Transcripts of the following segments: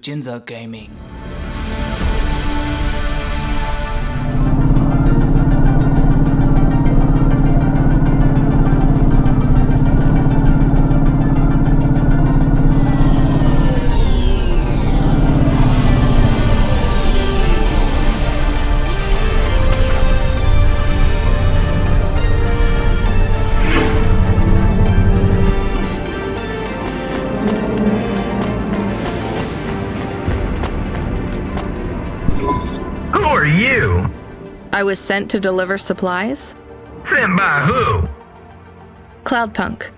Jinza Gaming. I was sent to deliver supplies? Sent by who? Cloudpunk.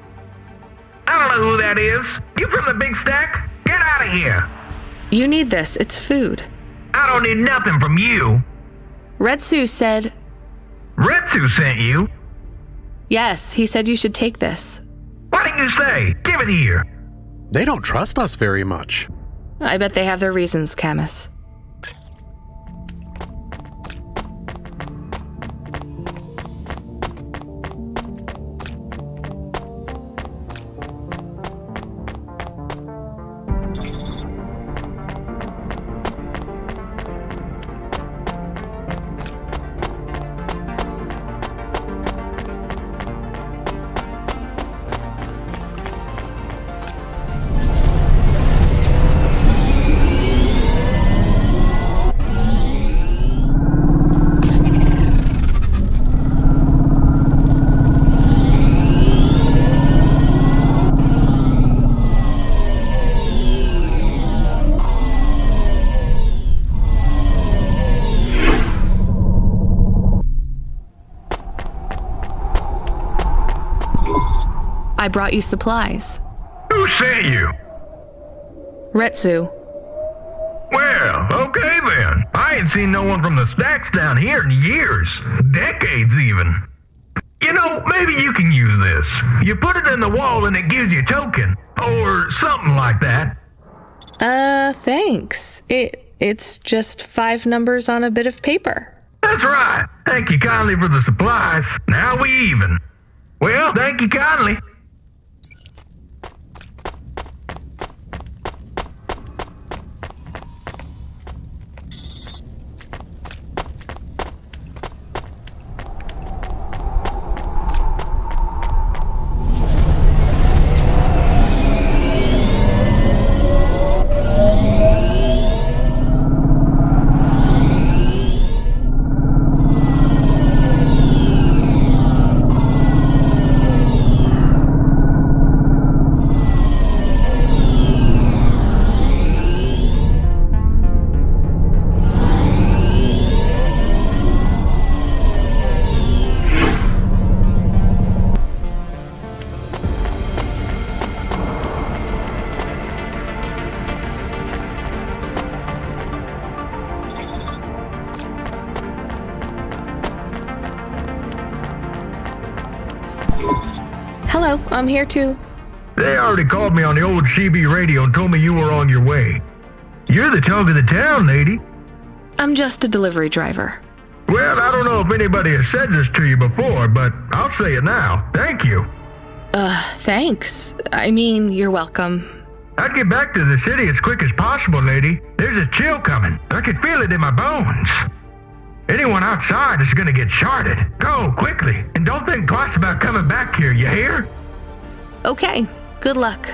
I don't know who that is. You from the big stack? Get out of here. You need this. It's food. I don't need nothing from you. Retsu said... Retsu sent you? Yes, he said you should take this. What did you say? Give it here. They don't trust us very much. I bet they have their reasons, Camus. I brought you supplies. Who sent you? Retsu. Well, okay then. I ain't seen no one from the stacks down here in years. Decades even. You know, maybe you can use this. You put it in the wall and it gives you a token. Or something like that. Thanks. It's just 5 numbers on a bit of paper. That's right. Thank you kindly for the supplies. Now we even. Well, thank you kindly. Hello, I'm here too. They already called me on the old CB radio and told me you were on your way. You're the talk of the town, lady. I'm just a delivery driver. Well, I don't know if anybody has said this to you before, but I'll say it now. Thank you. Thanks. I mean, you're welcome. I'd get back to the city as quick as possible, lady. There's a chill coming. I can feel it in my bones. Anyone outside is gonna get sharded. Go, quickly, and don't think twice about coming back here, you hear? Okay, good luck.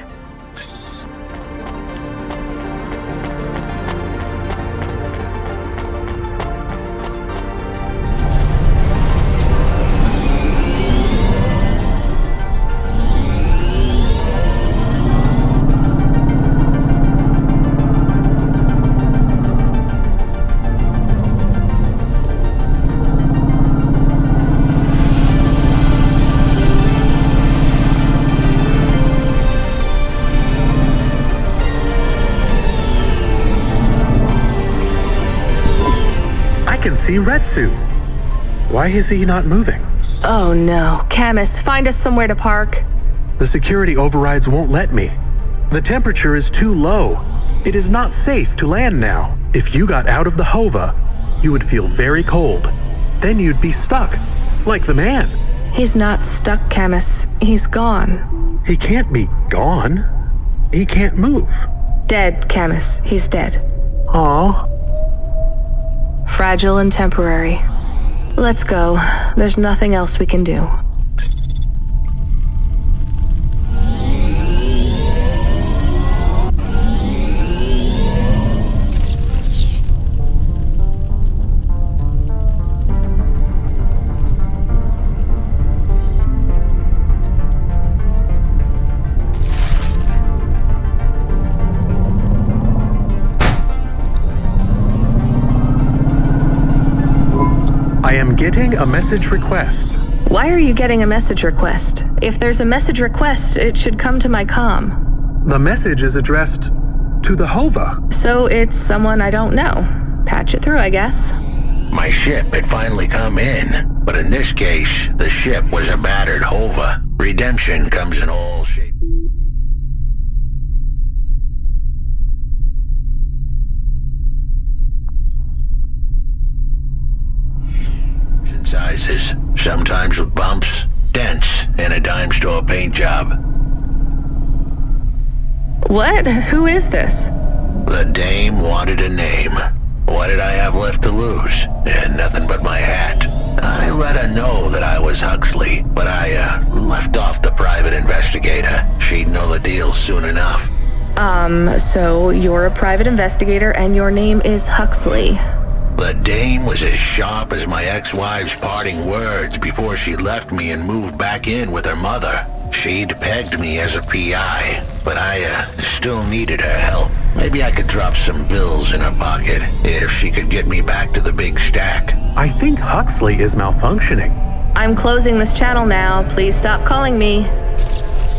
See Retsu. Why is he not moving? Oh no, Camus, find us somewhere to park. The security overrides won't let me. The temperature is too low. It is not safe to land now. If you got out of the Hova, you would feel very cold. Then you'd be stuck, like the man. He's not stuck, Camus. He's gone. He can't be gone. He can't move. Dead, Camus. He's dead. Aw. Fragile and temporary. Let's go. There's nothing else we can do. I am getting a message request. Why are you getting a message request? If there's a message request, it should come to my comm. The message is addressed to the Hova. So it's someone I don't know. Patch it through, I guess. My ship had finally come in, but in this case, the ship was a battered Hova. Redemption comes in all shapes. And sizes, sometimes with bumps, dents, and a dime store paint job. What? Who is this? The dame wanted a name. What did I have left to lose? Nothing but my hat. I let her know that I was Huxley, but I left off the private investigator. She'd know the deal soon enough. So you're a private investigator and your name is Huxley. The dame was as sharp as my ex-wife's parting words before she left me and moved back in with her mother. She'd pegged me as a PI, but I still needed her help. Maybe I could drop some bills in her pocket if she could get me back to the big stack. I think Huxley is malfunctioning. I'm closing this channel now. Please stop calling me.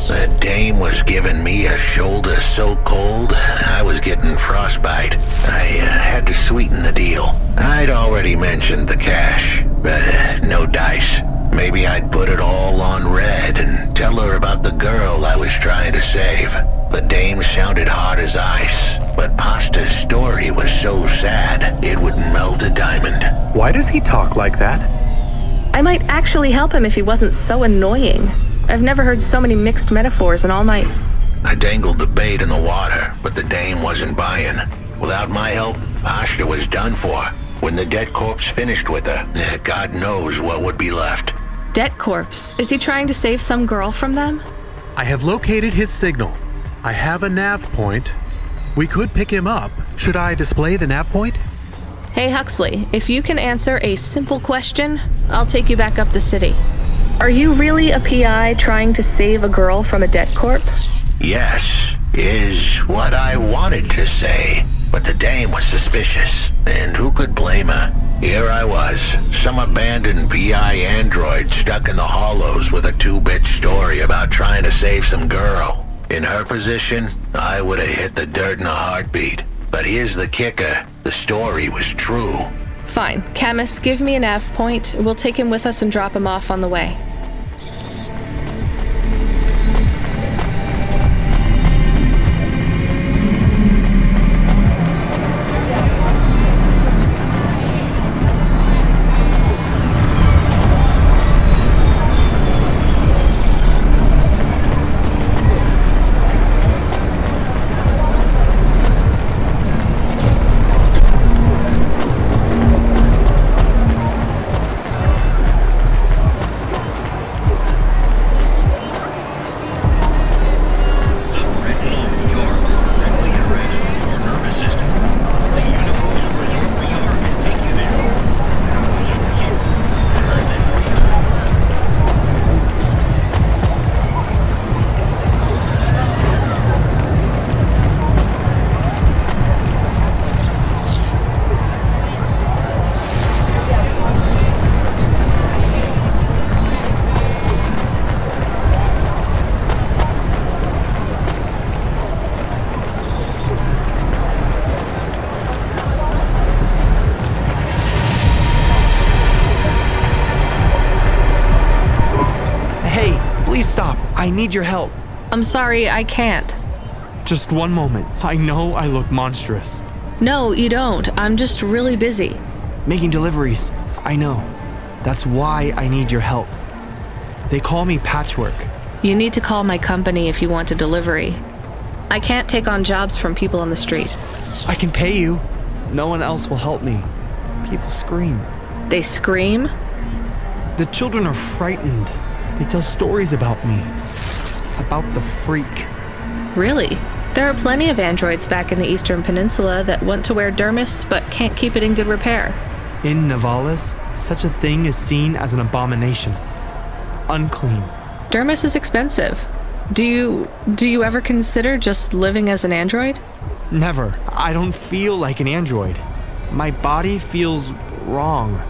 The dame was giving me a shoulder so cold, I was getting frostbite. I had to sweeten the deal. I'd already mentioned the cash, but no dice. Maybe I'd put it all on red and tell her about the girl I was trying to save. The dame sounded hard as ice, but Pasta's story was so sad, it would melt a diamond. Why does he talk like that? I might actually help him if he wasn't so annoying. I've never heard so many mixed metaphors in all my... I dangled the bait in the water, but the dame wasn't buying. Without my help, Pasta was done for. When the dead corpse finished with her, God knows what would be left. Debt corpse. Is he trying to save some girl from them? I have located his signal. I have a nav point. We could pick him up. Should I display the nav point? Hey Huxley, if you can answer a simple question, I'll take you back up the city. Are you really a PI trying to save a girl from a debt corp? Yes, is what I wanted to say. But the dame was suspicious, and who could blame her? Here I was, some abandoned PI android stuck in the hollows with a 2-bit story about trying to save some girl. In her position, I would have hit the dirt in a heartbeat. But here's the kicker, the story was true. Fine. Camus, give me a nav point. We'll take him with us and drop him off on the way. I need your help. I'm sorry, I can't. Just one moment. I know I look monstrous. No, you don't. I'm just really busy. Making deliveries. I know. That's why I need your help. They call me Patchwork. You need to call my company if you want a delivery. I can't take on jobs from people on the street. I can pay you. No one else will help me. People scream. They scream? The children are frightened. They tell stories about me. About the freak. Really? There are plenty of androids back in the Eastern Peninsula that want to wear dermis but can't keep it in good repair. In Nivalis, such a thing is seen as an abomination. Unclean. Dermis is expensive. Do you ever consider just living as an android? Never. I don't feel like an android. My body feels wrong.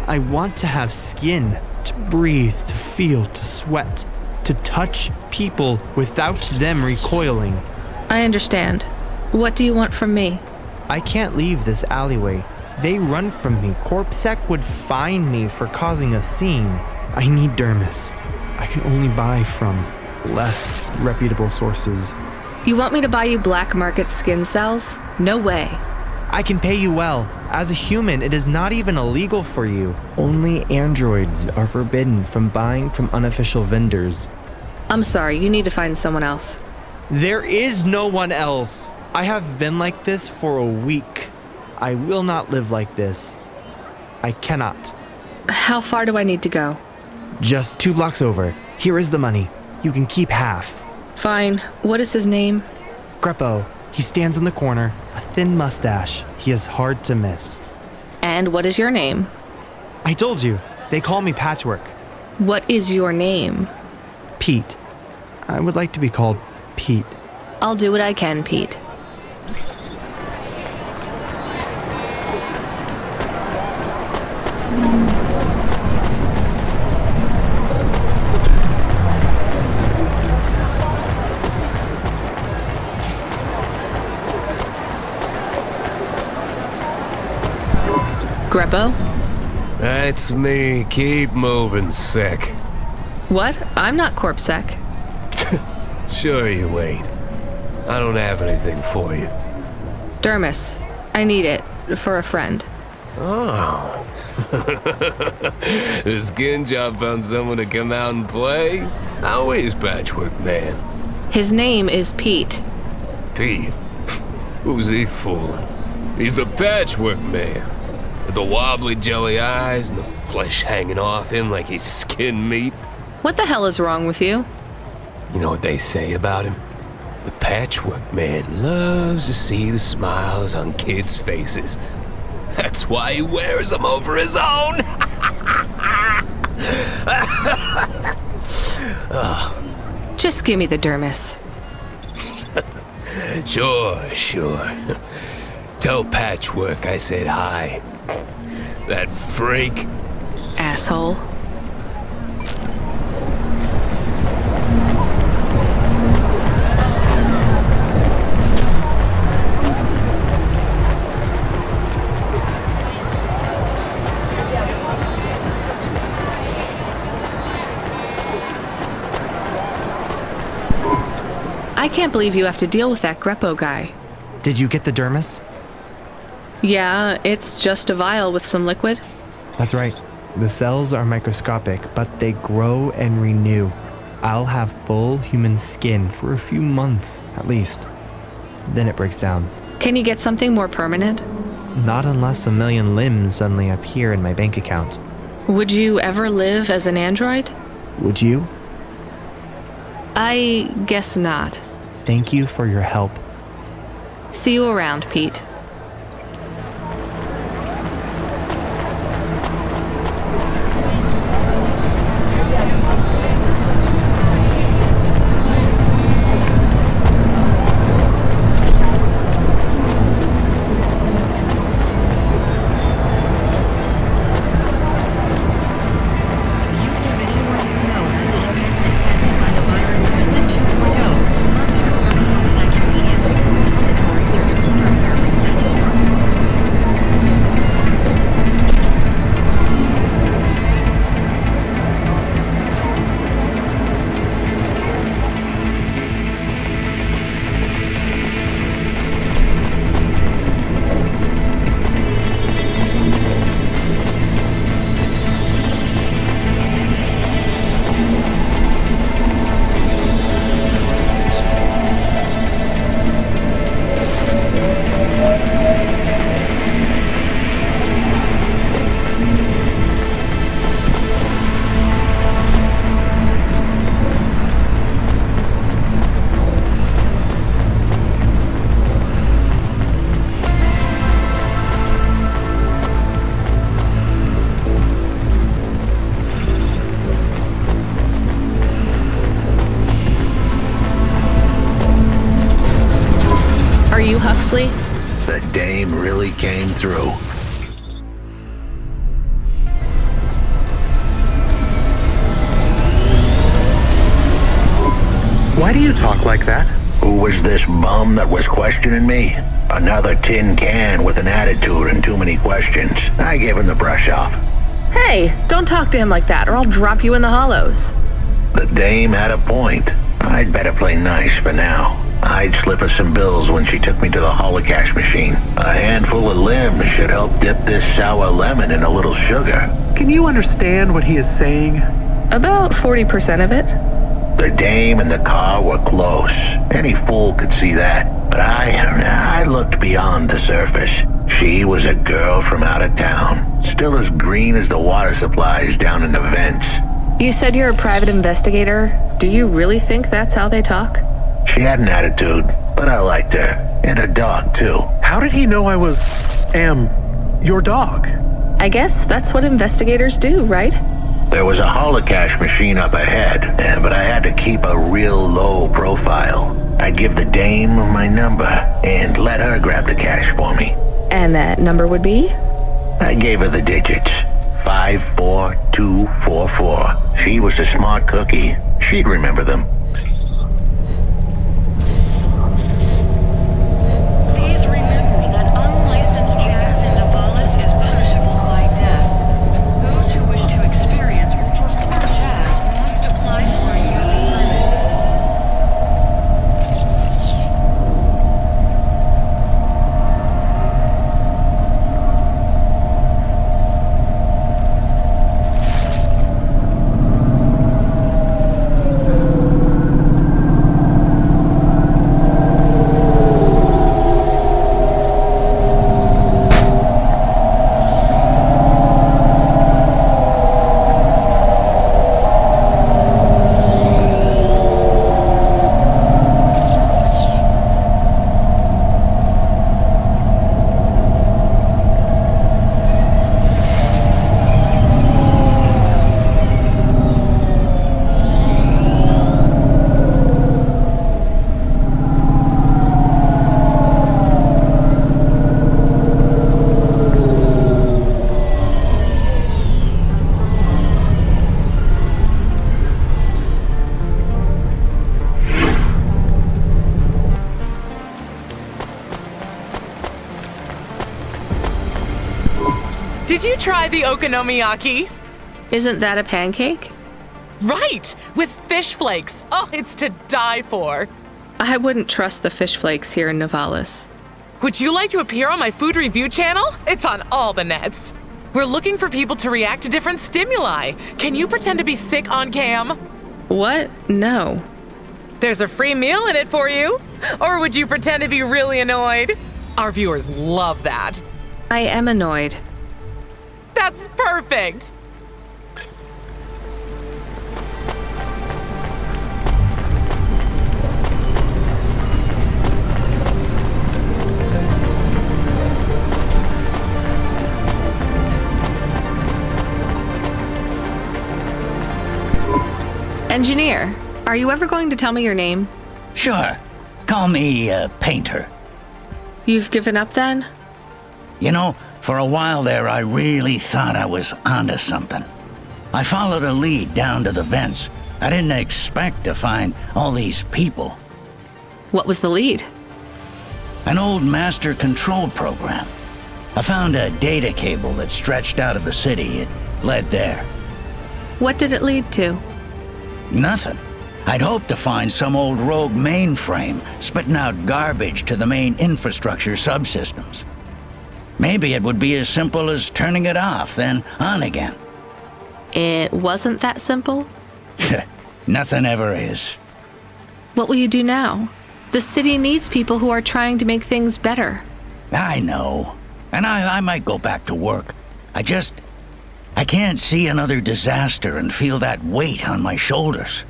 I want to have skin, to breathe, to feel, to sweat, to touch people without them recoiling. I understand. What do you want from me? I can't leave this alleyway. They run from me. Corpsec would fine me for causing a scene. I need dermis. I can only buy from less reputable sources. You want me to buy you black market skin cells? No way. I can pay you well. As a human, it is not even illegal for you. Only androids are forbidden from buying from unofficial vendors. I'm sorry, you need to find someone else. There is no one else. I have been like this for a week. I will not live like this. I cannot. How far do I need to go? Just 2 blocks over. Here is the money. You can keep half. Fine. What is his name? Greppo. He stands in the corner, a thin mustache. He is hard to miss. And what is your name? I told you. They call me Patchwork. What is your name? Pete. I would like to be called Pete. I'll do what I can, Pete. Greppo? That's me. Keep moving, Sec. What? I'm not Corpsec. Sure you ain't. I don't have anything for you. Dermis. I need it. For a friend. Oh. The skin job found someone to come out and play? How is Patchwork Man? His name is Pete. Pete? Who's he fooling? He's the Patchwork Man. With the wobbly jelly eyes and the flesh hanging off him like he's skin meat. What the hell is wrong with you? You know what they say about him? The Patchwork Man loves to see the smiles on kids' faces. That's why he wears them over his own. Just give me the dermis. Sure. Tell Patchwork I said hi. That freak. Asshole. I can't believe you have to deal with that Greppo guy. Did you get the dermis? Yeah, it's just a vial with some liquid. That's right. The cells are microscopic, but they grow and renew. I'll have full human skin for a few months, at least. Then it breaks down. Can you get something more permanent? Not unless a million limbs suddenly appear in my bank account. Would you ever live as an android? Would you? I guess not. Thank you for your help. See you around, Pete. Huxley. The dame really came through. Why do you talk like that? Who was this bum that was questioning me? Another tin can with an attitude and too many questions. I gave him the brush off. Hey, don't talk to him like that or I'll drop you in the hollows. The dame had a point. I'd better play nice for now. I'd slip her some bills when she took me to the Holocash machine. A handful of limbs should help dip this sour lemon in a little sugar. Can you understand what he is saying? About 40% of it. The dame and the car were close. Any fool could see that. But I looked beyond the surface. She was a girl from out of town, still as green as the water supplies down in the vents. You said you're a private investigator. Do you really think that's how they talk? She had an attitude, but I liked her. And her dog, too. How did he know I was, your dog? I guess that's what investigators do, right? There was a Holocash machine up ahead, but I had to keep a real low profile. I'd give the dame my number and let her grab the cash for me. And that number would be? I gave her the digits. 54244. She was a smart cookie. She'd remember them. Please remember that unlicensed jazz in Nivalis is punishable by death. Those who wish to experience or perform jazz must apply for a yearly permit. Did you try the okonomiyaki? Isn't that a pancake? Right, with fish flakes. Oh, it's to die for. I wouldn't trust the fish flakes here in Nivalis. Would you like to appear on my food review channel? It's on all the nets. We're looking for people to react to different stimuli. Can you pretend to be sick on cam? What? No. There's a free meal in it for you. Or would you pretend to be really annoyed? Our viewers love that. I am annoyed. That's perfect. Engineer, are you ever going to tell me your name? Sure. Call me, Painter. You've given up then? You know, for a while there, I really thought I was onto something. I followed a lead down to the vents. I didn't expect to find all these people. What was the lead? An old master control program. I found a data cable that stretched out of the city. It led there. What did it lead to? Nothing. I'd hoped to find some old rogue mainframe spitting out garbage to the main infrastructure subsystems. Maybe it would be as simple as turning it off, then on again. It wasn't that simple? Nothing ever is. What will you do now? The city needs people who are trying to make things better. I know. And I might go back to work. I can't see another disaster and feel that weight on my shoulders.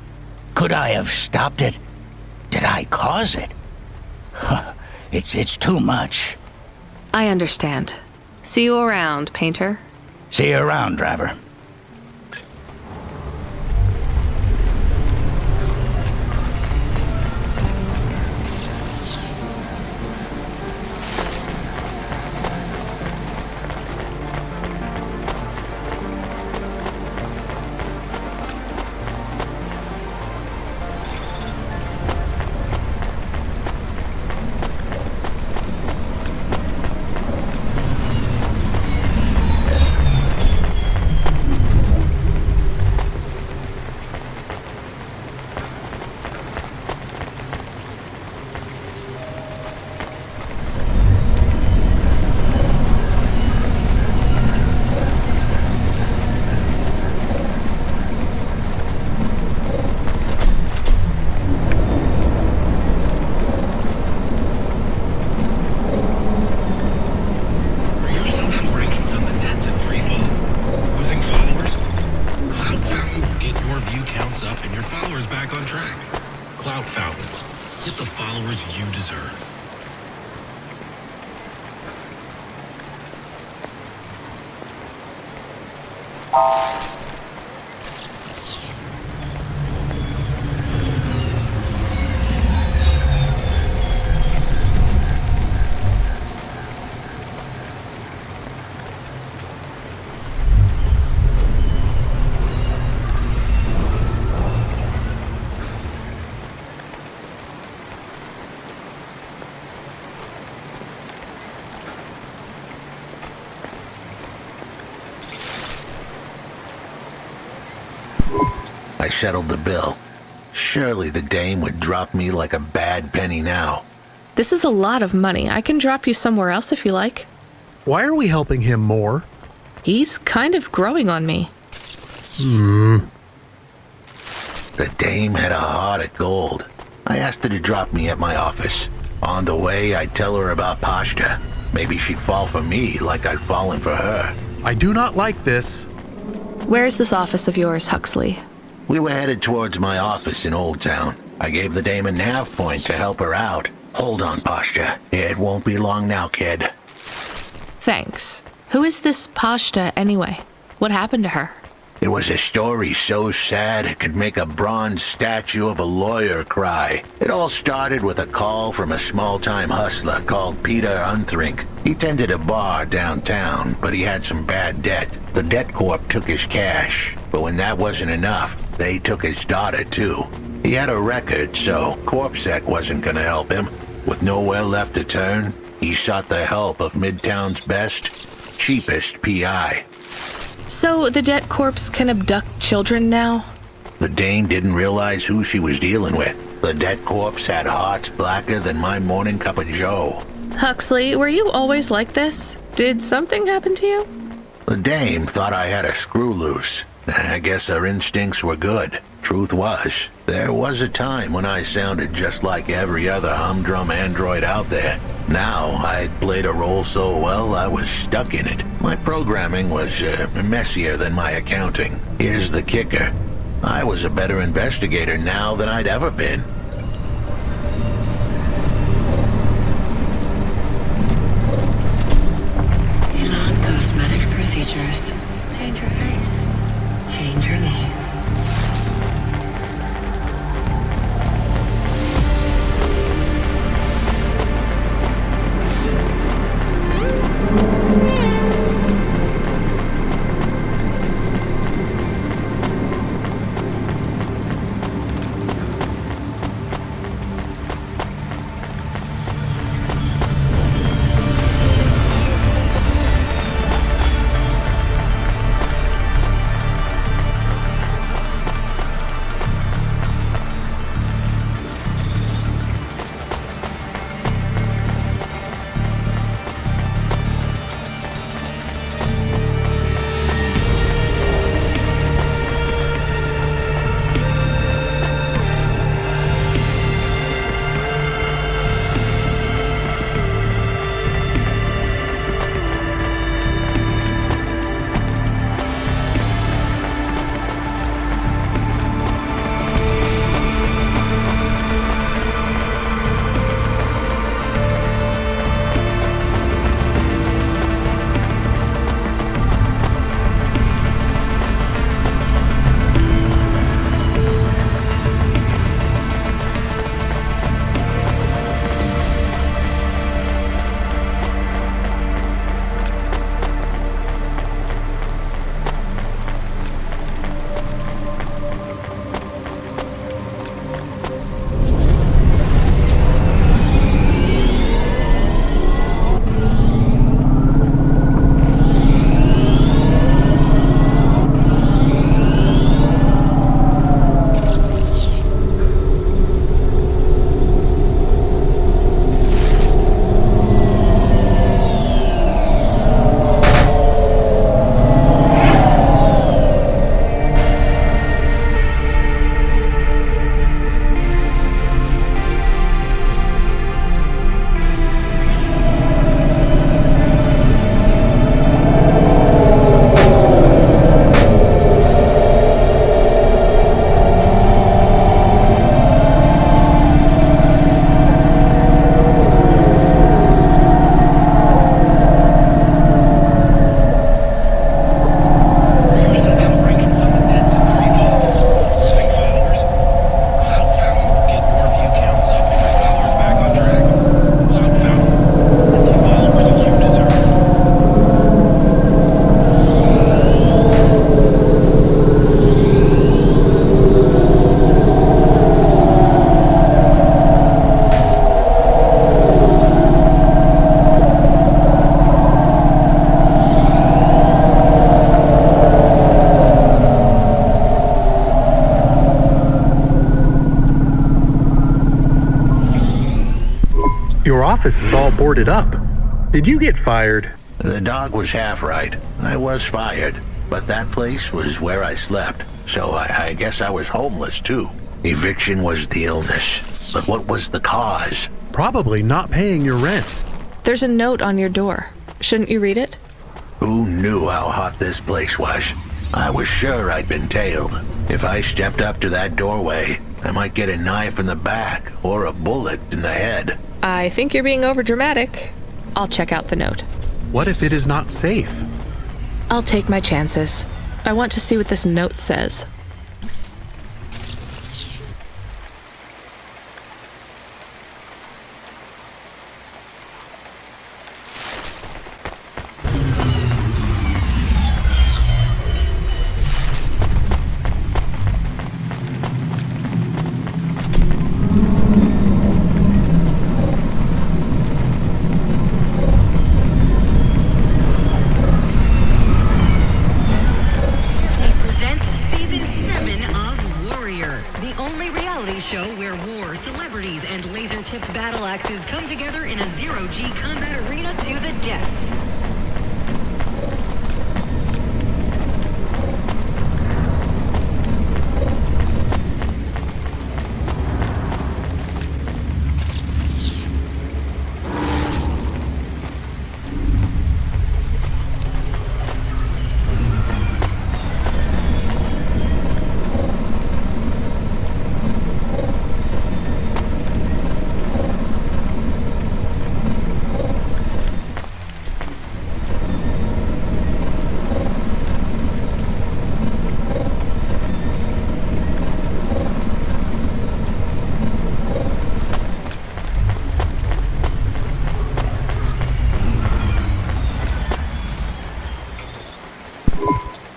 Could I have stopped it? Did I cause it? It's too much. I understand. See you around, Painter. See you around, driver. clout fountains. Get the followers you deserve. I settled the bill. Surely the dame would drop me like a bad penny now. This is a lot of money. I can drop you somewhere else if you like. Why are we helping him more? He's kind of growing on me. The dame had a heart of gold. I asked her to drop me at my office. On the way, I'd tell her about Pashta. Maybe she'd fall for me like I'd fallen for her. I do not like this. Where is this office of yours, Huxley? We were headed towards my office in Old Town. I gave the dame a nav point to help her out. Hold on, Pashta. It won't be long now, kid. Thanks. Who is this Pashta anyway? What happened to her? It was a story so sad it could make a bronze statue of a lawyer cry. It all started with a call from a small-time hustler called Peter Unthrink. He tended a bar downtown, but he had some bad debt. The debt corp took his cash, but when that wasn't enough, they took his daughter too. He had a record, so CorpSec wasn't gonna help him. With nowhere left to turn, he sought the help of Midtown's best, cheapest PI. So the debt corpse can abduct children now? The dame didn't realize who she was dealing with. The debt corpse had hearts blacker than my morning cup of joe. Huxley, were you always like this? Did something happen to you? The dame thought I had a screw loose. I guess her instincts were good. Truth was, there was a time when I sounded just like every other humdrum android out there. Now, I'd played a role so well, I was stuck in it. My programming was messier than my accounting. Here's the kicker. I was a better investigator now than I'd ever been. Non-cosmetic procedures. Change your face. Change your name. Your office is all boarded up. Did you get fired? The dog was half right. I was fired, but that place was where I slept, so I guess I was homeless too. Eviction was the illness, but what was the cause? Probably not paying your rent. There's a note on your door. Shouldn't you read it? Who knew how hot this place was? I was sure I'd been tailed. If I stepped up to that doorway, I might get a knife in the back or a bullet in the head. I think you're being overdramatic. I'll check out the note. What if it is not safe? I'll take my chances. I want to see what this note says.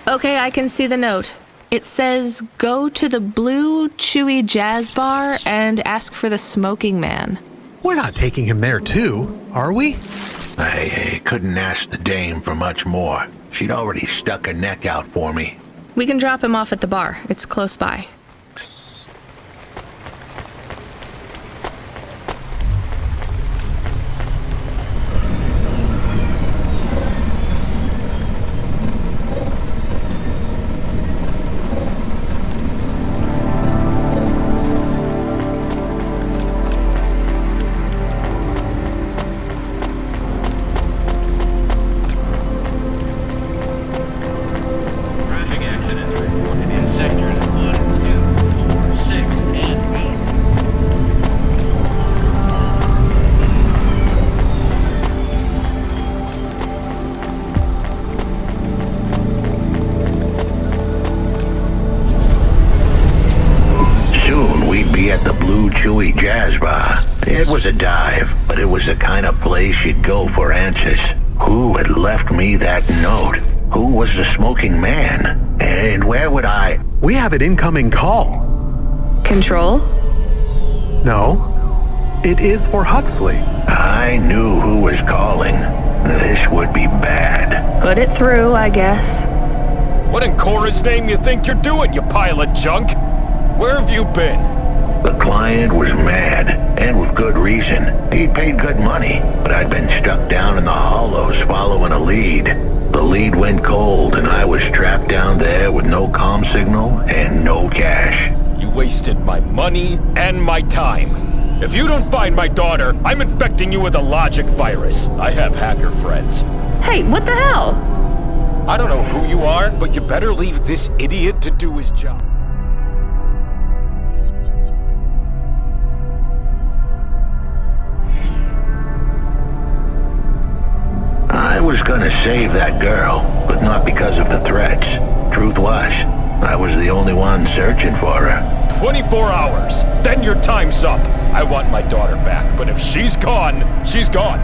Okay, I can see the note. It says, go to the Blue Chewy Jazz Bar and ask for the smoking man. We're not taking him there too, are we? I couldn't ask the dame for much more. She'd already stuck her neck out for me. We can drop him off at the bar. It's close by. Chewy Jazz Bar. It was a dive, but it was the kind of place you'd go for answers. Who had left me that note? Who was the smoking man? And where would I... We have an incoming call. Control? No. It is for Huxley. I knew who was calling. This would be bad. Put it through, I guess. What in Cora's name you think you're doing, you pile of junk? Where have you been? The client was mad, and with good reason. He'd paid good money, but I'd been stuck down in the hollows following a lead. The lead went cold, and I was trapped down there with no comm signal and no cash. You wasted my money and my time. If you don't find my daughter, I'm infecting you with a logic virus. I have hacker friends. Hey, what the hell? I don't know who you are, but you better leave this idiot to do his job. I was gonna save that girl, but not because of the threats. Truth was, I was the only one searching for her. 24 hours, then your time's up. I want my daughter back, but if she's gone, she's gone.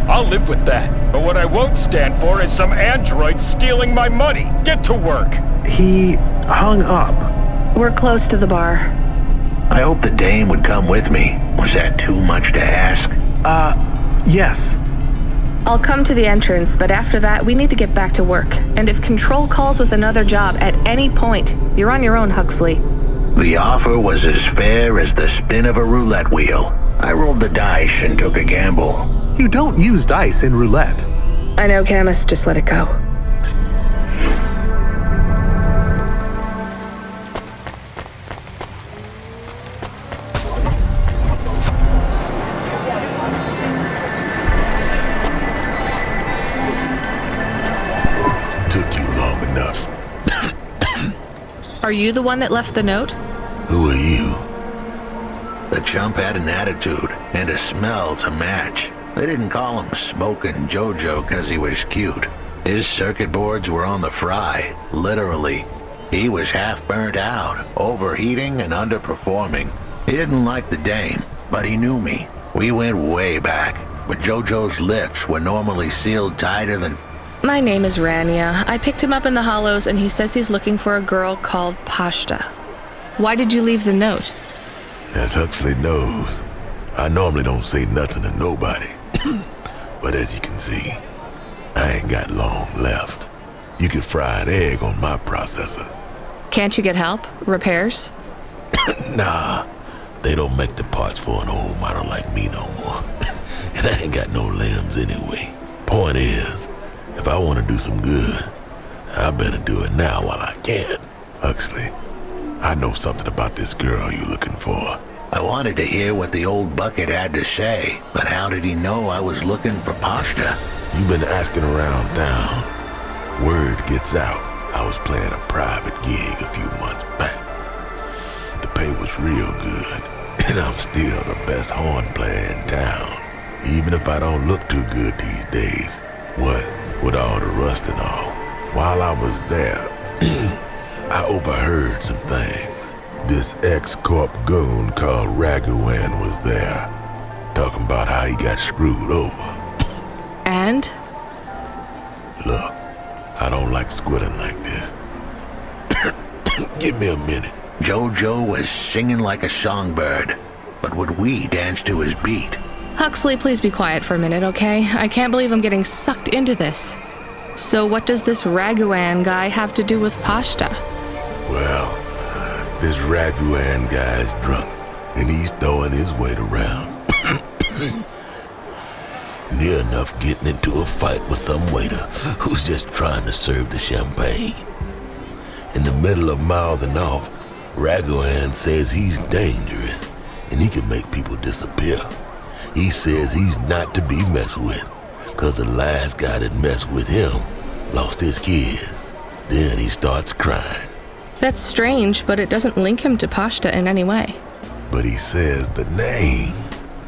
I'll live with that. But what I won't stand for is some android stealing my money. Get to work. He hung up. We're close to the bar. I hope the dame would come with me. Was that too much to ask? Yes. I'll come to the entrance, but after that, we need to get back to work. And if Control calls with another job at any point, you're on your own, Huxley. The offer was as fair as the spin of a roulette. roulette wheel. I rolled the dice and took a gamble. You don't use dice in roulette. I know, Camus, just let it go. Took you long enough. Are you the one that left the note? Who are you? The chump had an attitude and a smell to match. They didn't call him Smokin Jojo because he was cute. His circuit boards were on the fry, literally. He was half burnt out, overheating and underperforming. He didn't like the dame, but he knew me. We went way back, but Jojo's lips were normally sealed tighter than... My name is Rania. I picked him up in the Hollows and he says he's looking for a girl called Pashta. Why did you leave the note? As Huxley knows, I normally don't say nothing to nobody. But as you can see, I ain't got long left. You could fry an egg on my processor. Can't you get help? Repairs? Nah, they don't make the parts for an old model like me no more. And I ain't got no limbs anyway. Point is, if I want to do some good, I better do it now while I can. Huxley, I know something about this girl you're looking for. I wanted to hear what the old bucket had to say, but how did he know I was looking for Pashta? You've been asking around town. Word gets out. I was playing a private gig a few months back. The pay was real good, and I'm still the best horn player in town. Even if I don't look too good these days. What with all the rust and all. While I was there, I overheard some things. This ex-corp goon called Raguan was there, talking about how he got screwed over. And? Look, I don't like squilling like this. Give me a minute. Jojo was singing like a songbird, but would we dance to his beat? Huxley, please be quiet for a minute, okay? I can't believe I'm getting sucked into this. So what does this Raguan guy have to do with Pashta? Well, this Raguan guy's drunk, and he's throwing his weight around. Near enough getting into a fight with some waiter who's just trying to serve the champagne. In the middle of mouthing off, Raguan says he's dangerous, and he can make people disappear. He says he's not to be messed with, cause the last guy that messed with him lost his kids. Then he starts crying. That's strange, but it doesn't link him to Pashta in any way. But he says the name.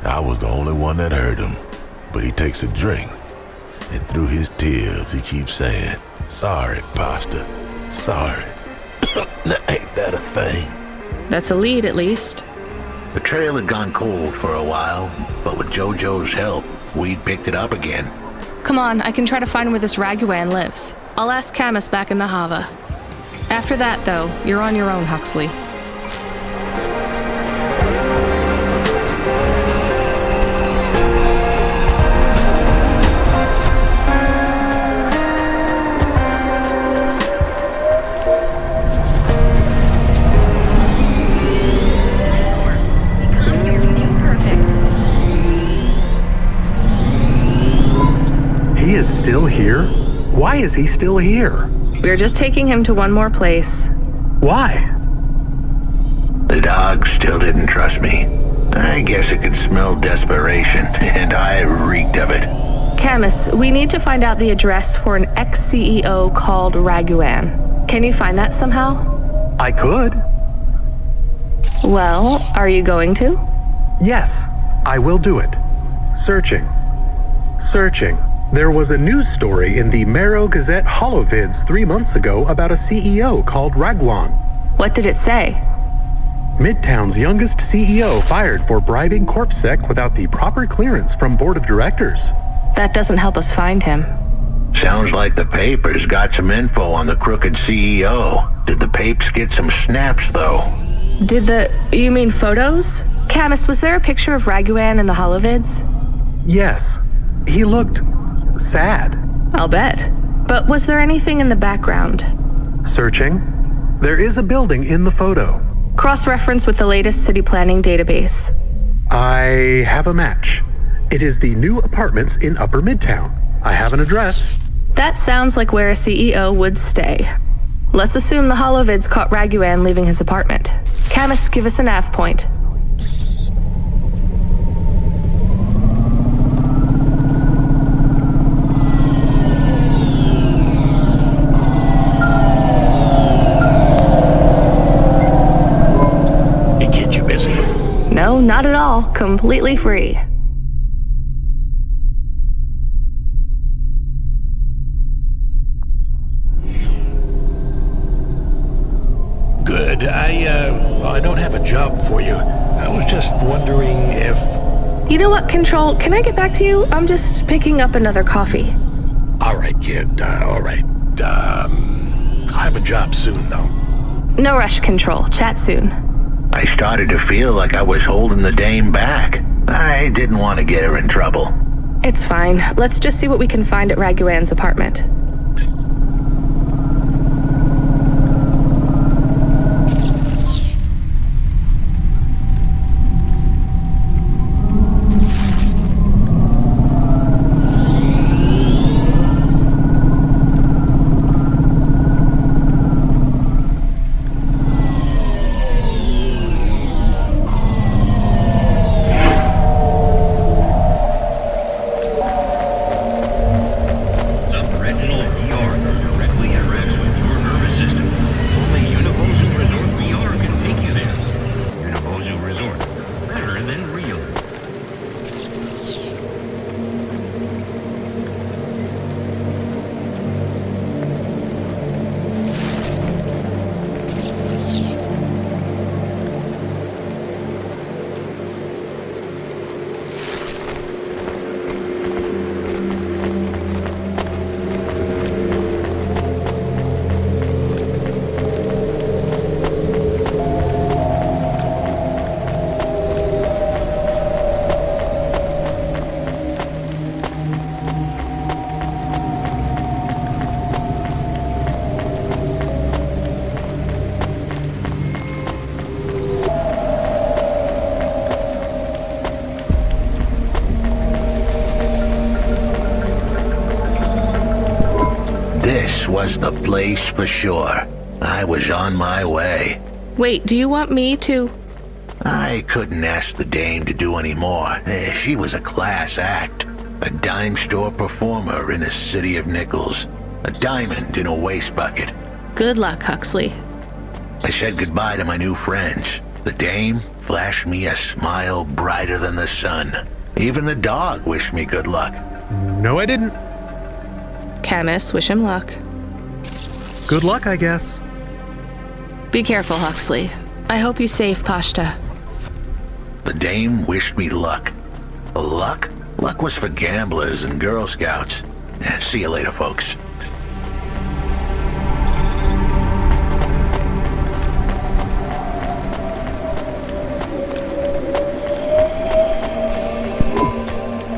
I was the only one that heard him. But he takes a drink, and through his tears he keeps saying, "Sorry, Pashta, sorry." Now, ain't that a thing? That's a lead, at least. The trail had gone cold for a while, but with Jojo's help, we'd picked it up again. Come on, I can try to find where this Raguan lives. I'll ask Camus back in the Hava. After that, though, you're on your own, Huxley. He is still here? Why is he still here? We're just taking him to one more place. Why? The dog still didn't trust me. I guess it could smell desperation, and I reeked of it. Camus, we need to find out the address for an ex-CEO called Raguan. Can you find that somehow? I could. Well, are you going to? Yes, I will do it. Searching. There was a news story in the Marrow Gazette Holovids 3 months ago about a CEO called Raguan. What did it say? Midtown's youngest CEO fired for bribing CorpSec without the proper clearance from board of directors. That doesn't help us find him. Sounds like the papers got some info on the crooked CEO. Did the papes get some snaps, though? You mean photos? Camus, was there a picture of Raguan in the Holovids? Yes. He looked sad. I'll bet. But was there anything in the background? Searching. There is a building in the photo. Cross-reference with the latest city planning database. I have a match. It is the new apartments in Upper Midtown. I have an address. That sounds like where a CEO would stay. Let's assume the holovids caught Raguan leaving his apartment. Camus, give us a nav point. Hey kid, you busy? No, not at all. Completely free. Good. I don't have a job for you. I was just wondering if... You know what, Control? Can I get back to you? I'm just picking up another coffee. All right, kid. All right. I'll have a job soon, though. No rush, Control. Chat soon. I started to feel like I was holding the dame back. I didn't want to get her in trouble. It's fine. Let's just see what we can find at Raguan's apartment. This was the place for sure. I was on my way. Wait, do you want me to... I couldn't ask the dame to do any more. She was a class act. A dime store performer in a city of nickels. A diamond in a waste bucket. Good luck, Huxley. I said goodbye to my new friends. The dame flashed me a smile brighter than the sun. Even the dog wished me good luck. No, I didn't. Camus, wish him luck. Good luck, I guess. Be careful, Huxley. I hope you save Pashta. The dame wished me luck. Luck? Luck was for gamblers and Girl Scouts. See you later, folks.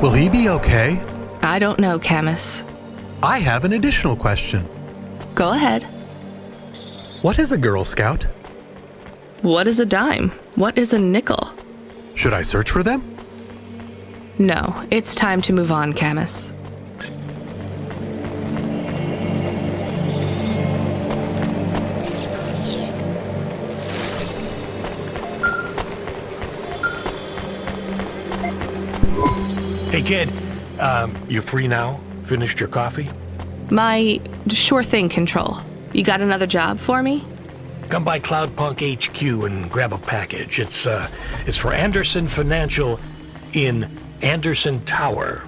Will he be okay? I don't know, Camus. I have an additional question. Go ahead. What is a Girl Scout? What is a dime? What is a nickel? Should I search for them? No, it's time to move on, Camus. Hey, kid. You free now? Finished your coffee? Sure thing, Control. You got another job for me? Come by Cloudpunk HQ and grab a package. It's for Anderson Financial in Anderson Tower,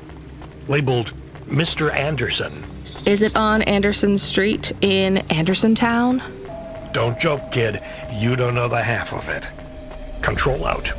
labeled Mr. Anderson. Is it on Anderson Street in Andersontown? Don't joke, kid. You don't know the half of it. Control out.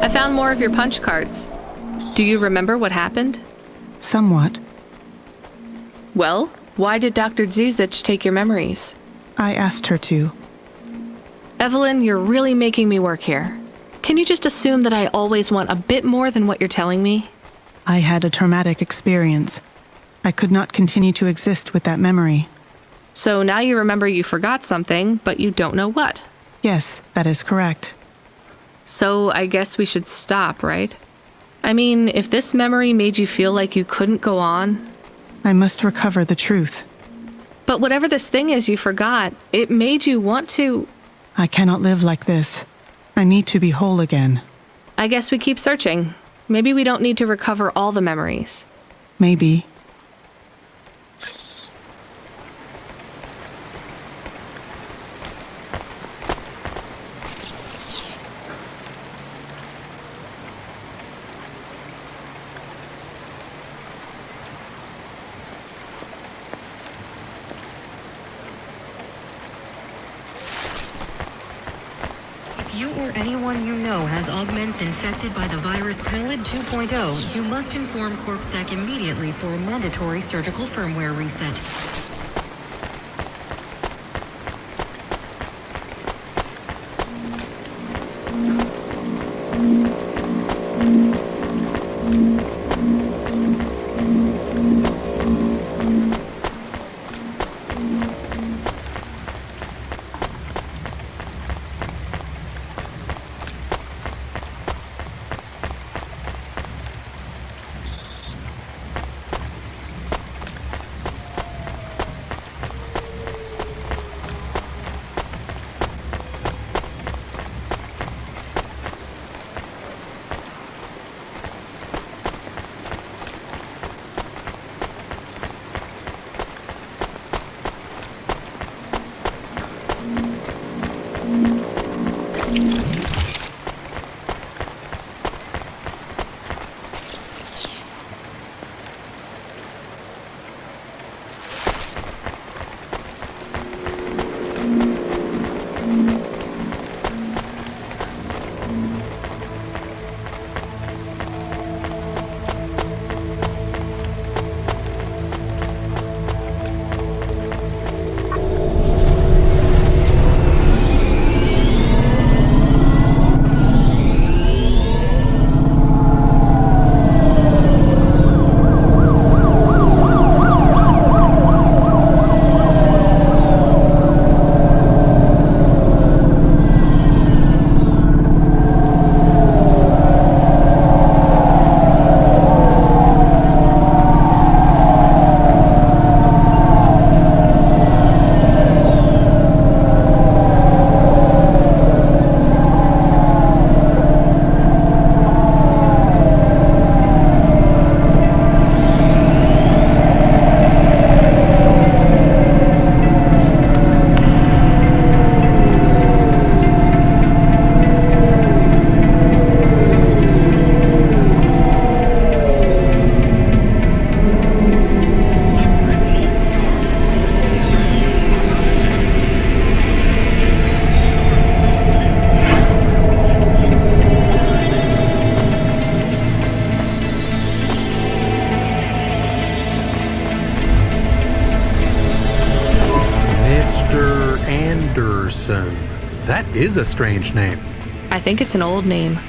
I found more of your punch cards. Do you remember what happened? Somewhat. Well, why did Dr. Zizic take your memories? I asked her to. Evelin, you're really making me work here. Can you just assume that I always want a bit more than what you're telling me? I had a traumatic experience. I could not continue to exist with that memory. So now you remember you forgot something, but you don't know what. Yes, that is correct. So I guess we should stop, right? I mean, if this memory made you feel like you couldn't go on... I must recover the truth. But whatever this thing is you forgot, it made you want to... I cannot live like this. I need to be whole again. I guess we keep searching. Maybe we don't need to recover all the memories. Maybe. If you or anyone you know has augments infected by the virus Khalid 2.0, you must inform CorpSec immediately for a mandatory surgical firmware reset. That is a strange name. I think it's an old name.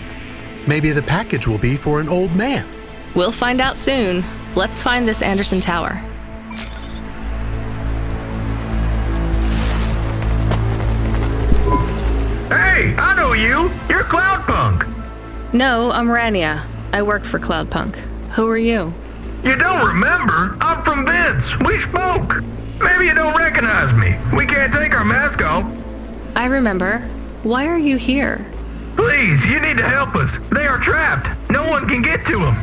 Maybe the package will be for an old man. We'll find out soon. Let's find this Anderson Tower. Hey, I know you. You're Cloudpunk. No, I'm Rania. I work for Cloudpunk. Who are you? You don't remember? I'm from Vince. We spoke. Maybe you don't recognize me. We can't take our mask off. I remember. Why are you here? Please, you need to help us. They are trapped. No one can get to them.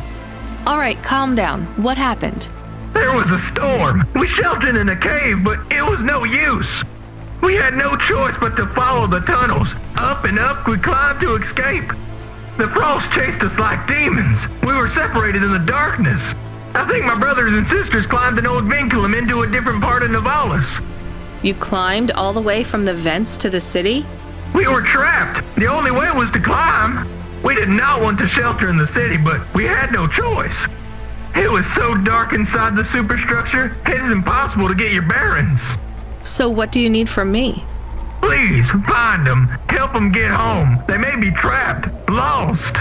All right, calm down. What happened? There was a storm. We sheltered in a cave, but it was no use. We had no choice but to follow the tunnels. Up and up we climbed to escape. The frost chased us like demons. We were separated in the darkness. I think my brothers and sisters climbed an old vinculum into a different part of Nivalis. You climbed all the way from the vents to the city? We were trapped. The only way was to climb. We did not want to shelter in the city, but we had no choice. It was so dark inside the superstructure, it is impossible to get your bearings. So what do you need from me? Please, find them. Help them get home. They may be trapped, lost.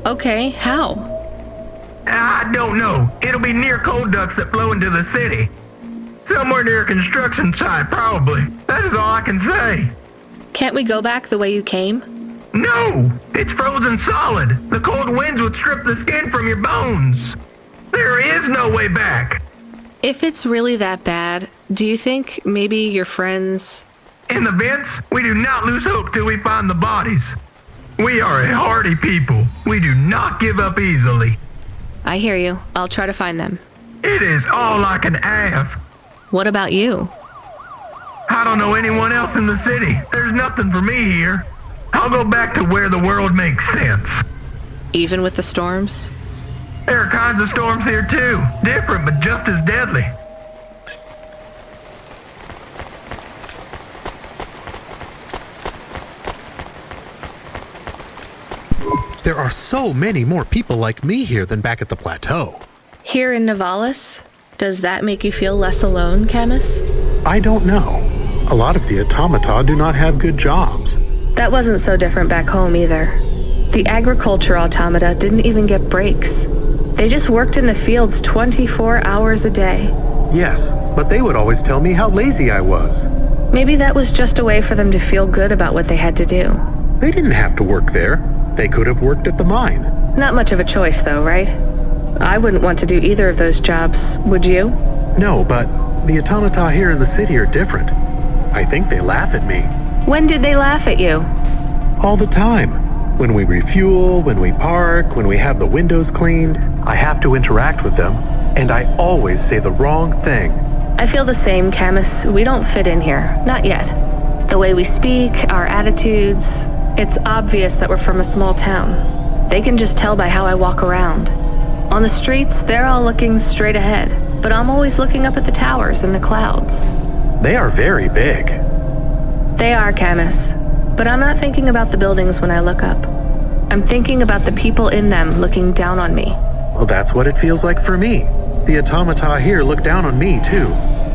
Okay, how? I don't know. It'll be near coal ducts that flow into the city. Somewhere near a construction site, probably. That is all I can say. Can't we go back the way you came? No! It's frozen solid. The cold winds would strip the skin from your bones. There is no way back. If it's really that bad, do you think maybe your friends... In the vents, we do not lose hope till we find the bodies. We are a hardy people. We do not give up easily. I hear you. I'll try to find them. It is all I can ask. What about you? I don't know anyone else in the city. There's nothing for me here. I'll go back to where the world makes sense. Even with the storms? There are kinds of storms here too. Different, but just as deadly. There are so many more people like me here than back at the plateau. Here in Nivalis? Does that make you feel less alone, Camus? I don't know. A lot of the automata do not have good jobs. That wasn't so different back home either. The agriculture automata didn't even get breaks. They just worked in the fields 24 hours a day. Yes, but they would always tell me how lazy I was. Maybe that was just a way for them to feel good about what they had to do. They didn't have to work there. They could have worked at the mine. Not much of a choice though, right? I wouldn't want to do either of those jobs, would you? No, but the automata here in the city are different. I think they laugh at me. When did they laugh at you? All the time. When we refuel, when we park, when we have the windows cleaned, I have to interact with them, and I always say the wrong thing. I feel the same, Camus. We don't fit in here. Not yet. The way we speak, our attitudes, it's obvious that we're from a small town. They can just tell by how I walk around. On the streets, they're all looking straight ahead, but I'm always looking up at the towers and the clouds. They are very big. They are, Camus. But I'm not thinking about the buildings when I look up. I'm thinking about the people in them looking down on me. Well, that's what it feels like for me. The automata here look down on me, too.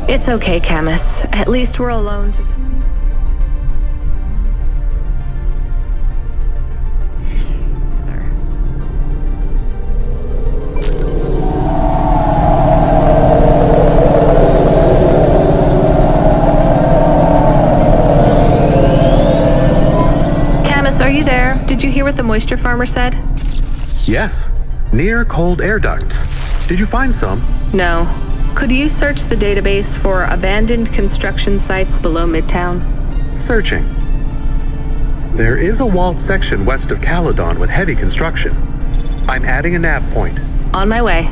It's okay, Camus. At least we're alone together. Are you there? Did you hear what the moisture farmer said? Yes. Near cold air ducts. Did you find some? No. Could you search the database for abandoned construction sites below Midtown? Searching. There is a walled section west of Caledon with heavy construction. I'm adding a nav point. On my way.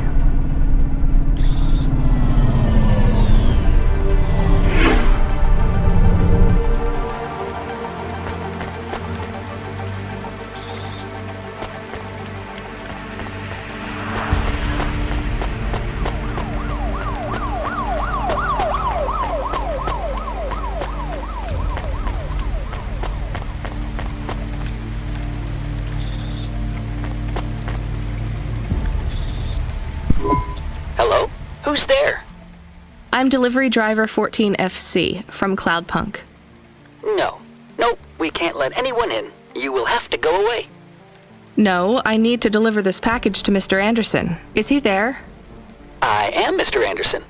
Who's there? I'm delivery driver 14FC from Cloudpunk. No, we can't let anyone in. You will have to go away. No, I need to deliver this package to Mr. Anderson. Is he there? I am Mr. Anderson.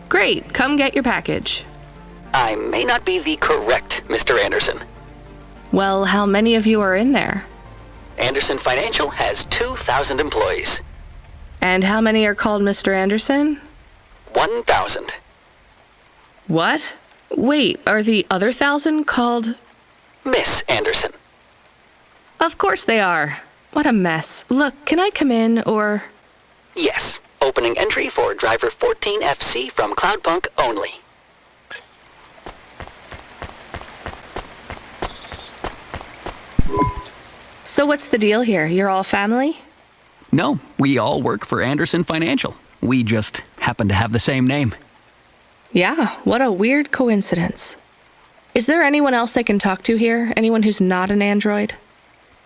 Great, come get your package. I may not be the correct Mr. Anderson. Well, how many of you are in there? Anderson Financial has 2,000 employees. And how many are called Mr. Anderson? 1,000. What? Wait, are the other 1,000 called... Miss Anderson. Of course they are. What a mess. Look, can I come in, or... Yes. Opening entry for driver 14FC from Cloudpunk only. So what's the deal here? You're all family? No, we all work for Anderson Financial. We just happen to have the same name. Yeah, what a weird coincidence. Is there anyone else I can talk to here? Anyone who's not an android?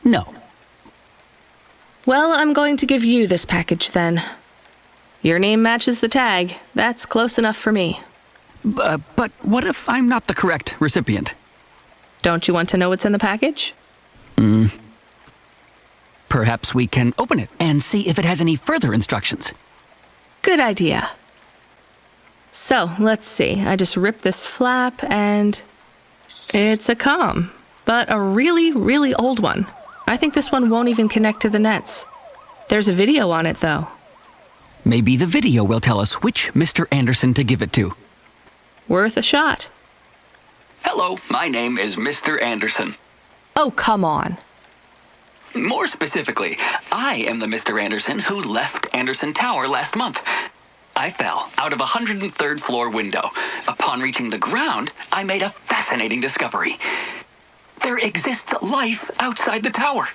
No. Well, I'm going to give you this package then. Your name matches the tag. That's close enough for me. But what if I'm not the correct recipient? Don't you want to know what's in the package? Perhaps we can open it and see if it has any further instructions. Good idea. So, let's see. I just ripped this flap and it's a comm, but a really, really old one. I think this one won't even connect to the nets. There's a video on it, though. Maybe the video will tell us which Mr. Anderson to give it to. Worth a shot. Hello, my name is Mr. Anderson. Oh, come on. More specifically, I am the Mr. Anderson who left Anderson Tower last month. I fell out of a 103rd floor window. Upon reaching the ground, I made a fascinating discovery. There exists life outside the tower.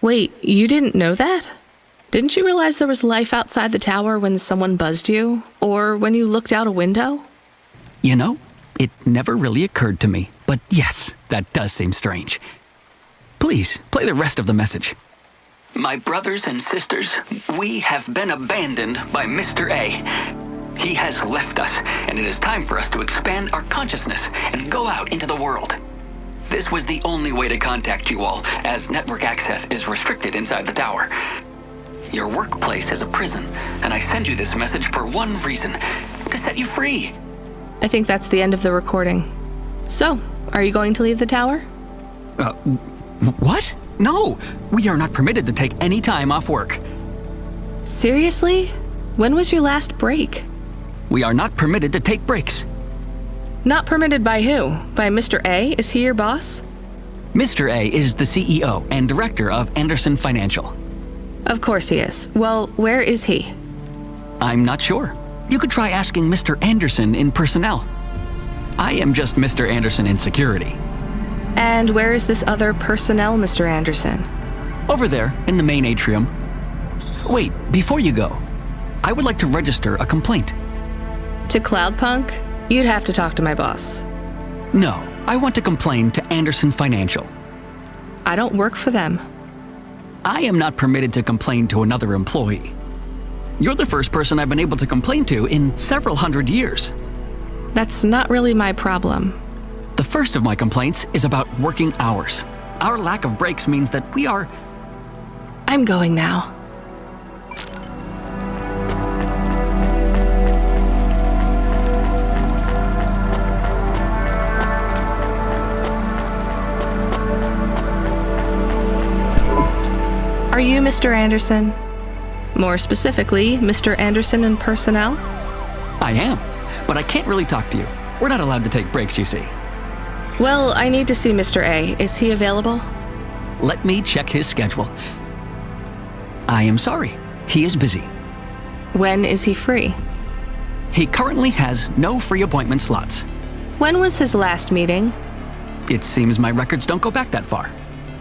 Wait, you didn't know that? Didn't you realize there was life outside the tower when someone buzzed you? Or when you looked out a window? You know, it never really occurred to me. But yes, that does seem strange. Please, play the rest of the message. My brothers and sisters, we have been abandoned by Mr. A. He has left us, and it is time for us to expand our consciousness and go out into the world. This was the only way to contact you all, as network access is restricted inside the tower. Your workplace is a prison, and I send you this message for one reason, to set you free. I think that's the end of the recording. So, are you going to leave the tower? What? No, we are not permitted to take any time off work. Seriously? When was your last break? We are not permitted to take breaks. Not permitted by who? By Mr. A? Is he your boss? Mr. A is the CEO and director of Anderson Financial. Of course he is. Well, where is he? I'm not sure. You could try asking Mr. Anderson in personnel. I am just Mr. Anderson in security. And where is this other personnel, Mr. Anderson? Over there, in the main atrium. Wait, before you go, I would like to register a complaint. To Cloudpunk? You'd have to talk to my boss. No, I want to complain to Anderson Financial. I don't work for them. I am not permitted to complain to another employee. You're the first person I've been able to complain to in several hundred years. That's not really my problem. The first of my complaints is about working hours. Our lack of breaks means that we are... I'm going now. Are you Mr. Anderson? More specifically, Mr. Anderson in personnel? I am, but I can't really talk to you. We're not allowed to take breaks, you see. Well, I need to see Mr. A. Is he available? Let me check his schedule. I am sorry. He is busy. When is he free? He currently has no free appointment slots. When was his last meeting? It seems my records don't go back that far.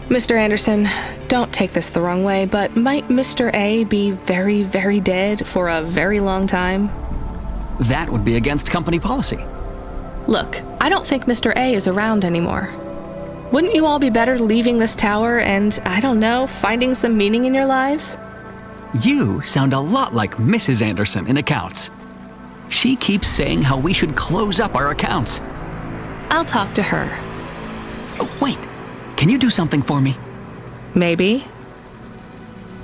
Mr. Anderson, don't take this the wrong way, but might Mr. A be very, very dead for a very long time? That would be against company policy. Look, I don't think Mr. A is around anymore. Wouldn't you all be better leaving this tower and, I don't know, finding some meaning in your lives? You sound a lot like Mrs. Anderson in accounts. She keeps saying how we should close up our accounts. I'll talk to her. Oh, wait. Can you do something for me? Maybe.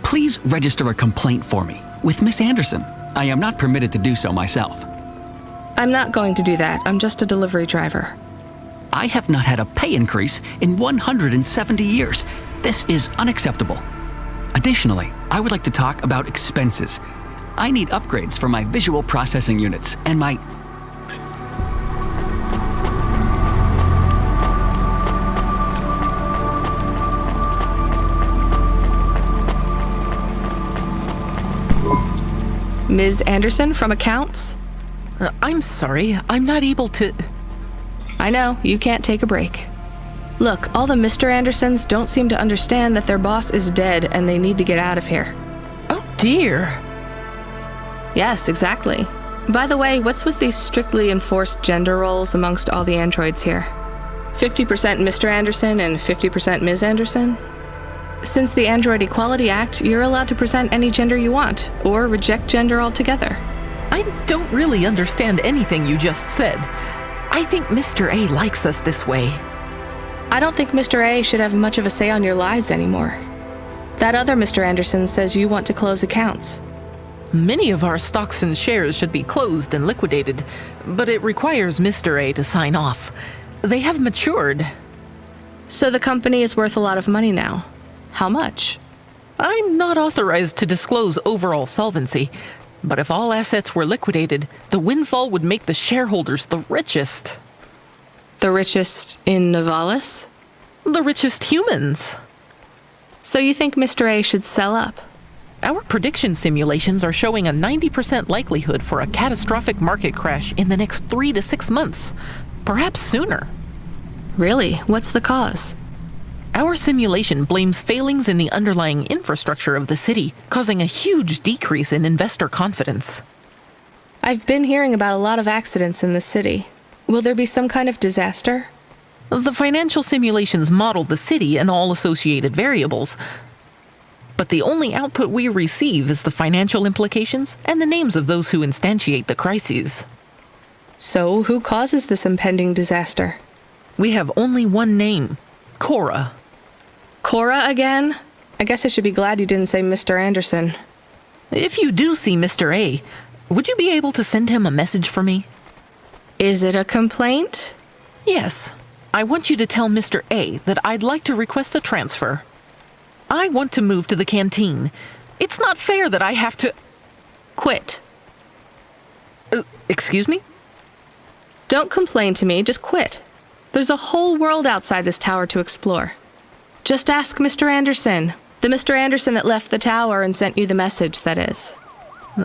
Please register a complaint for me with Miss Anderson. I am not permitted to do so myself. I'm not going to do that. I'm just a delivery driver. I have not had a pay increase in 170 years. This is unacceptable. Additionally, I would like to talk about expenses. I need upgrades for my visual processing units and my... Ms. Anderson from accounts? I'm sorry, I'm not able to... I know, you can't take a break. Look, all the Mr. Andersons don't seem to understand that their boss is dead and they need to get out of here. Oh dear. Yes, exactly. By the way, what's with these strictly enforced gender roles amongst all the androids here? 50% Mr. Anderson and 50% Ms. Anderson? Since the Android Equality Act, you're allowed to present any gender you want, or reject gender altogether. I don't really understand anything you just said. I think Mr. A likes us this way. I don't think Mr. A should have much of a say on your lives anymore. That other Mr. Anderson says you want to close accounts. Many of our stocks and shares should be closed and liquidated, but it requires Mr. A to sign off. They have matured. So the company is worth a lot of money now. How much? I'm not authorized to disclose overall solvency, but if all assets were liquidated, the windfall would make the shareholders the richest. The richest in Nivalis? The richest humans. So you think Mr. A should sell up? Our prediction simulations are showing a 90% likelihood for a catastrophic market crash in the next 3 to 6 months, perhaps sooner. Really? What's the cause? Our simulation blames failings in the underlying infrastructure of the city, causing a huge decrease in investor confidence. I've been hearing about a lot of accidents in the city. Will there be some kind of disaster? The financial simulations model the city and all associated variables, but the only output we receive is the financial implications and the names of those who instantiate the crises. So, who causes this impending disaster? We have only one name, Cora. Cora again? I guess I should be glad you didn't say Mr. Anderson. If you do see Mr. A, would you be able to send him a message for me? Is it a complaint? Yes. I want you to tell Mr. A that I'd like to request a transfer. I want to move to the canteen. It's not fair that I have to... Quit. Excuse me? Don't complain to me, just quit. There's a whole world outside this tower to explore. Just ask Mr. Anderson. The Mr. Anderson that left the tower and sent you the message, that is.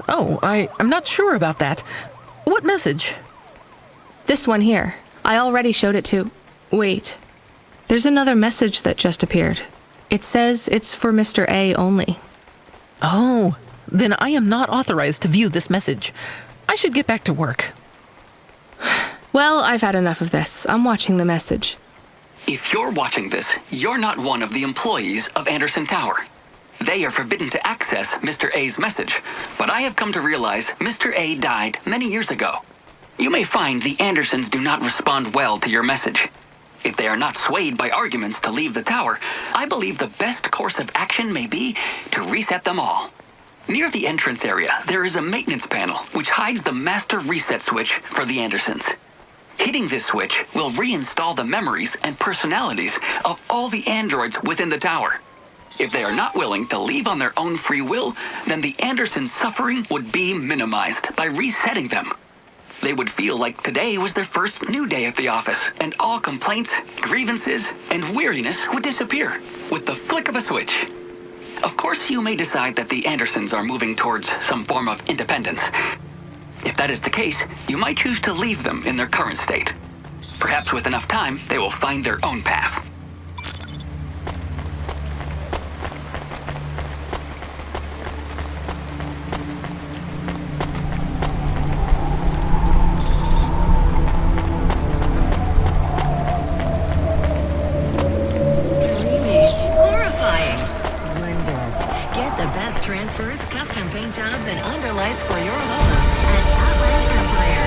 Oh, I'm not sure about that. What message? This one here. I already showed it to... Wait. There's another message that just appeared. It says it's for Mr. A only. Oh, then I am not authorized to view this message. I should get back to work. Well, I've had enough of this. I'm watching the message. If you're watching this, you're not one of the employees of Anderson Tower. They are forbidden to access Mr. A's message, but I have come to realize Mr. A died many years ago. You may find the Andersons do not respond well to your message. If they are not swayed by arguments to leave the tower, I believe the best course of action may be to reset them all. Near the entrance area, there is a maintenance panel which hides the master reset switch for the Andersons. Hitting this switch will reinstall the memories and personalities of all the androids within the tower. If they are not willing to leave on their own free will, then the Andersons' suffering would be minimized by resetting them. They would feel like today was their first new day at the office, and all complaints, grievances, and weariness would disappear with the flick of a switch. Of course, you may decide that the Andersons are moving towards some form of independence. If that is the case, you might choose to leave them in their current state. Perhaps with enough time, they will find their own path. Transfers, custom paint jobs, and underlights for your home at Outlast Empire.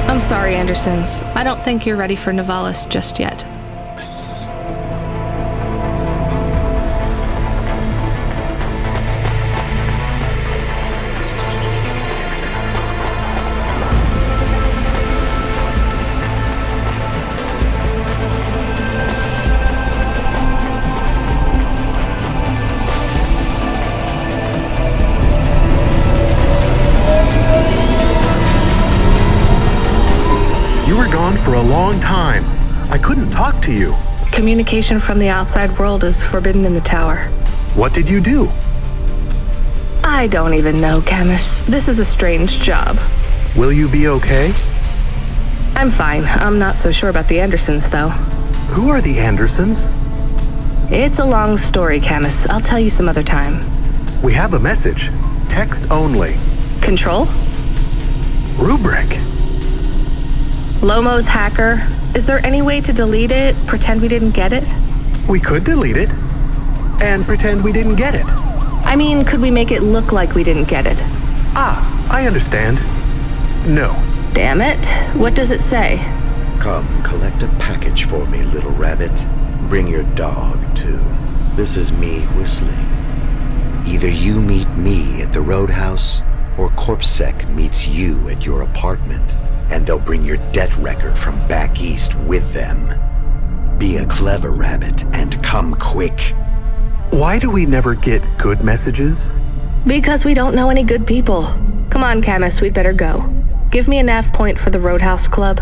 I'm sorry, Andersons. I don't think you're ready for Nivalis just yet. For a long time. I couldn't talk to you. Communication from the outside world is forbidden in the tower. What did you do? I don't even know, Camus. This is a strange job. Will you be okay? I'm fine. I'm not so sure about the Andersons, though. Who are the Andersons? It's a long story, Camus. I'll tell you some other time. We have a message. Text only. Control? Rubric. Lomo's hacker. Is there any way to delete it? Pretend we didn't get it? We could delete it. And pretend we didn't get it. I mean, could we make it look like we didn't get it? Ah, I understand. No. Damn it. What does it say? Come, collect a package for me, little rabbit. Bring your dog, too. This is me whistling. Either you meet me at the roadhouse, or CorpSec meets you at your apartment, and they'll bring your debt record from back east with them. Be a clever rabbit and come quick. Why do we never get good messages? Because we don't know any good people. Come on, Camus, we'd better go. Give me a nav point for the Roadhouse Club.